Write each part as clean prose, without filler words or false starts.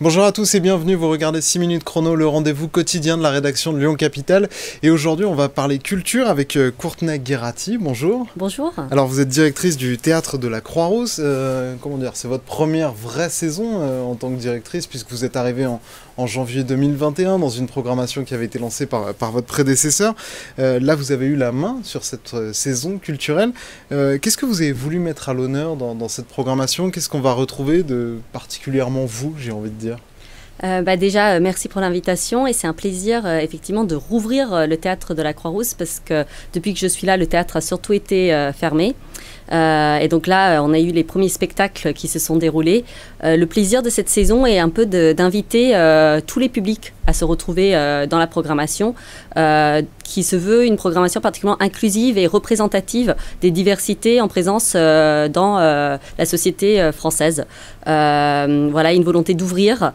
Bonjour à tous et bienvenue, vous regardez 6 minutes chrono, le rendez-vous quotidien de la rédaction de Lyon Capitale. Et aujourd'hui on va parler culture avec Courtney Guerrati, bonjour. Bonjour. Alors vous êtes directrice du Théâtre de la Croix-Rousse, c'est votre première vraie saison en tant que directrice puisque vous êtes arrivée en janvier 2021 dans une programmation qui avait été lancée par votre prédécesseur. Là vous avez eu la main sur cette saison culturelle. Qu'est-ce que vous avez voulu mettre à l'honneur dans cette programmation? Qu'est-ce qu'on va retrouver de particulièrement vous, j'ai envie de dire? Déjà, merci pour l'invitation et c'est un plaisir effectivement de rouvrir le Théâtre de la Croix-Rousse parce que depuis que je suis là, le théâtre a surtout été fermé. Et donc là, on a eu les premiers spectacles qui se sont déroulés. Le plaisir de cette saison est un peu d'inviter tous les publics à se retrouver dans la programmation qui se veut une programmation particulièrement inclusive et représentative des diversités en présence dans la société française. Voilà, une volonté d'ouvrir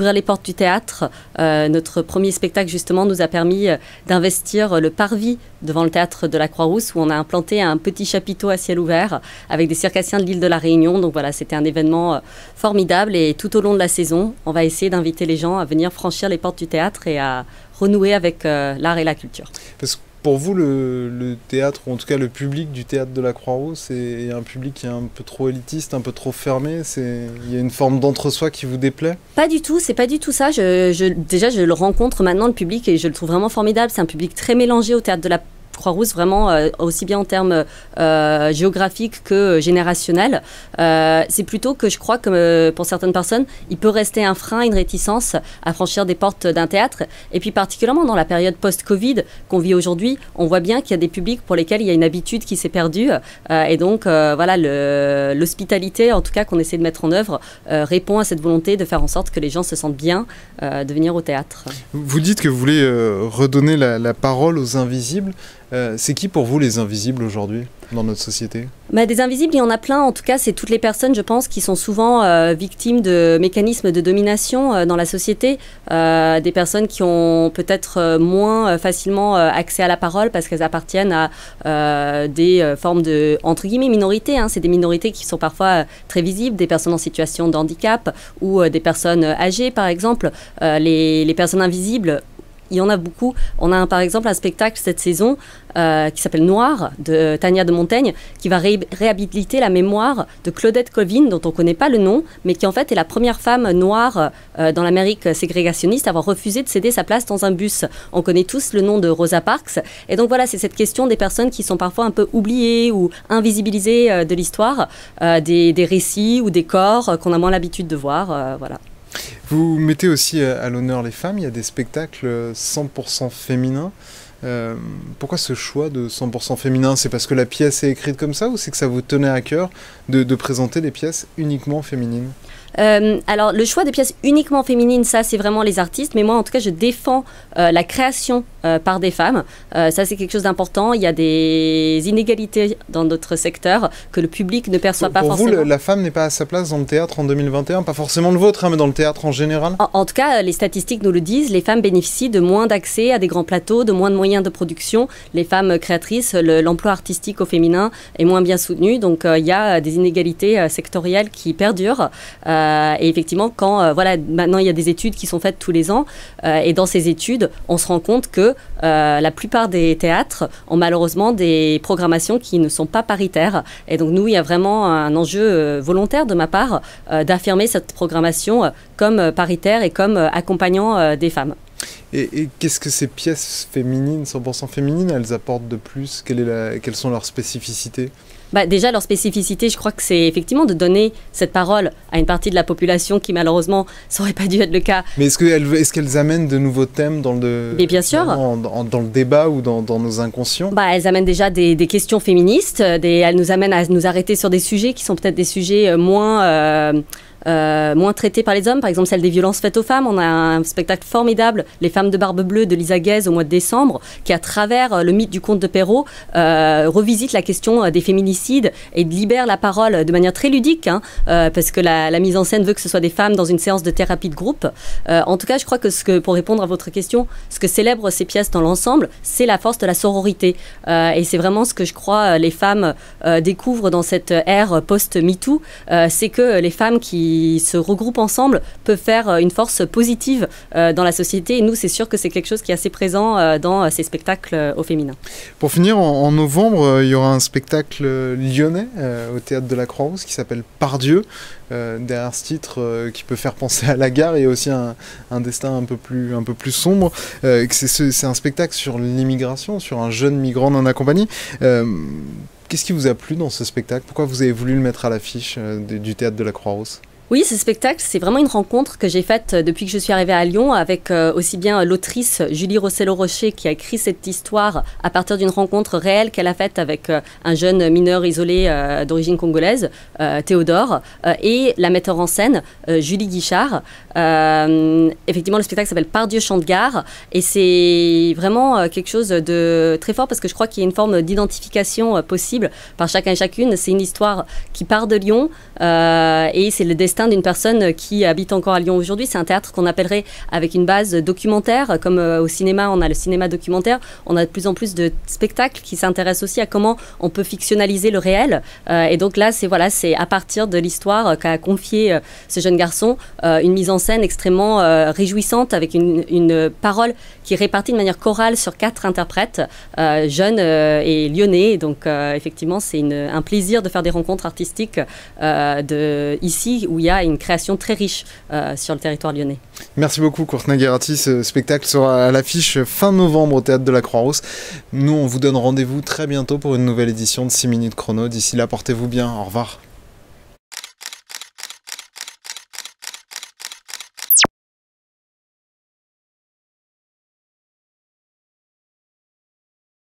les portes du théâtre. Notre premier spectacle, justement, nous a permis d'investir le parvis devant le Théâtre de la Croix-Rousse où on a implanté un petit chapiteau à ciel ouvert avec des circassiens de l'île de la Réunion. Donc voilà, c'était un événement formidable et tout au long de la saison, on va essayer d'inviter les gens à venir franchir les portes du théâtre et à renouer avec l'art et la culture. Parce que pour vous, le théâtre, ou en tout cas le public du Théâtre de la Croix-Rousse, est un public qui est un peu trop élitiste, un peu trop fermé? Il y a une forme d'entre-soi qui vous déplaît? Pas du tout, c'est pas du tout ça. Déjà, je le rencontre maintenant, le public, et je le trouve vraiment formidable. C'est un public très mélangé au Théâtre de la Croix-Rousse, vraiment aussi bien en termes géographiques que générationnels. C'est plutôt que je crois que pour certaines personnes, il peut rester un frein, une réticence à franchir des portes d'un théâtre. Et puis particulièrement dans la période post-Covid qu'on vit aujourd'hui, on voit bien qu'il y a des publics pour lesquels il y a une habitude qui s'est perdue. Et donc voilà, l'hospitalité, en tout cas qu'on essaie de mettre en œuvre, répond à cette volonté de faire en sorte que les gens se sentent bien de venir au théâtre. Vous dites que vous voulez redonner la parole aux invisibles. C'est qui pour vous les invisibles aujourd'hui dans notre société? Des invisibles, il y en a plein. En tout cas, c'est toutes les personnes, je pense, qui sont souvent victimes de mécanismes de domination dans la société. Des personnes qui ont peut-être moins facilement accès à la parole parce qu'elles appartiennent à des formes de, entre guillemets, minorités. C'est des minorités qui sont parfois très visibles, des personnes en situation de handicap ou des personnes âgées, par exemple. Les personnes invisibles, il y en a beaucoup. On a par exemple un spectacle cette saison qui s'appelle Noir de Tania de Montaigne qui va réhabiliter la mémoire de Claudette Colvin dont on ne connaît pas le nom mais qui en fait est la première femme noire dans l'Amérique ségrégationniste à avoir refusé de céder sa place dans un bus. On connaît tous le nom de Rosa Parks et donc voilà, c'est cette question des personnes qui sont parfois un peu oubliées ou invisibilisées de l'histoire, des récits ou des corps qu'on a moins l'habitude de voir. Voilà. Vous mettez aussi à l'honneur les femmes, il y a des spectacles 100% féminins. Pourquoi ce choix de 100% féminin? C'est parce que la pièce est écrite comme ça ou c'est que ça vous tenait à cœur de présenter des pièces uniquement féminines? Alors le choix de pièces uniquement féminines, ça c'est vraiment les artistes, mais moi en tout cas je défends la création par des femmes. Ça c'est quelque chose d'important. Il y a des inégalités dans notre secteur que le public ne perçoit pas forcément. Pour vous, la femme n'est pas à sa place dans le théâtre en 2021? Pas forcément le vôtre, mais dans le théâtre en général? En tout cas, les statistiques nous le disent, les femmes bénéficient de moins d'accès à des grands plateaux, de moins de moyens de production. Les femmes créatrices, l'emploi artistique au féminin est moins bien soutenu, donc il y a des inégalités sectorielles qui perdurent. Et effectivement, quand maintenant il y a des études qui sont faites tous les ans, et dans ces études, on se rend compte que la plupart des théâtres ont malheureusement des programmations qui ne sont pas paritaires. Et donc nous, il y a vraiment un enjeu volontaire de ma part d'affirmer cette programmation comme paritaire et comme accompagnant des femmes. Et qu'est-ce que ces pièces féminines, 100% féminines, elles apportent de plus? Quelles sont leurs spécificités? Déjà, leur spécificité, je crois que c'est effectivement de donner cette parole à une partie de la population qui, malheureusement, ça n'aurait pas dû être le cas. Mais est-ce qu'elles amènent de nouveaux thèmes dans bien sûr. Dans le débat ou dans nos inconscients? Elles amènent déjà des questions féministes. Elles nous amènent à nous arrêter sur des sujets qui sont peut-être des sujets moins traitées par les hommes, par exemple celle des violences faites aux femmes. On a un spectacle formidable, Les femmes de barbe bleue de Lisa Guèze au mois de décembre, qui à travers le mythe du conte de Perrault revisite la question des féminicides et libère la parole de manière très ludique, parce que la mise en scène veut que ce soit des femmes dans une séance de thérapie de groupe. En tout cas, je crois que pour répondre à votre question, ce que célèbrent ces pièces dans l'ensemble, c'est la force de la sororité. Et c'est vraiment ce que je crois les femmes découvrent dans cette ère post-MeToo, c'est que les femmes qui qui se regroupent ensemble peuvent faire une force positive dans la société. Et nous, c'est sûr que c'est quelque chose qui est assez présent dans ces spectacles au féminin. Pour finir, en novembre, il y aura un spectacle lyonnais au Théâtre de la Croix-Rousse qui s'appelle Pardieu. Derrière ce titre qui peut faire penser à la gare, il y a aussi un destin un peu plus sombre. C'est un spectacle sur l'immigration, sur un jeune migrant non accompagné. Qu'est-ce qui vous a plu dans ce spectacle? Pourquoi vous avez voulu le mettre à l'affiche du Théâtre de la Croix-Rousse? Oui, ce spectacle, c'est vraiment une rencontre que j'ai faite depuis que je suis arrivée à Lyon avec aussi bien l'autrice Julie Rossello-Rocher qui a écrit cette histoire à partir d'une rencontre réelle qu'elle a faite avec un jeune mineur isolé d'origine congolaise, Théodore, et la metteur en scène, Julie Guichard. Effectivement, le spectacle s'appelle Pardieu chant de gare et c'est vraiment quelque chose de très fort parce que je crois qu'il y a une forme d'identification possible par chacun et chacune. C'est une histoire qui part de Lyon et c'est le destin d'une personne qui habite encore à Lyon aujourd'hui. C'est un théâtre qu'on appellerait avec une base documentaire, comme au cinéma, on a le cinéma documentaire. On a de plus en plus de spectacles qui s'intéressent aussi à comment on peut fictionnaliser le réel. Et donc là, c'est à partir de l'histoire qu'a confié ce jeune garçon, une mise en scène extrêmement réjouissante avec une parole qui est répartie de manière chorale sur 4 interprètes, jeunes et lyonnais. Donc effectivement, c'est un plaisir de faire des rencontres artistiques ici où il y a une création très riche sur le territoire lyonnais. Merci beaucoup Courtney Guerrati. Ce spectacle sera à l'affiche fin novembre au Théâtre de la Croix-Rousse. Nous, on vous donne rendez-vous très bientôt pour une nouvelle édition de 6 minutes chrono. D'ici là, portez-vous bien. Au revoir.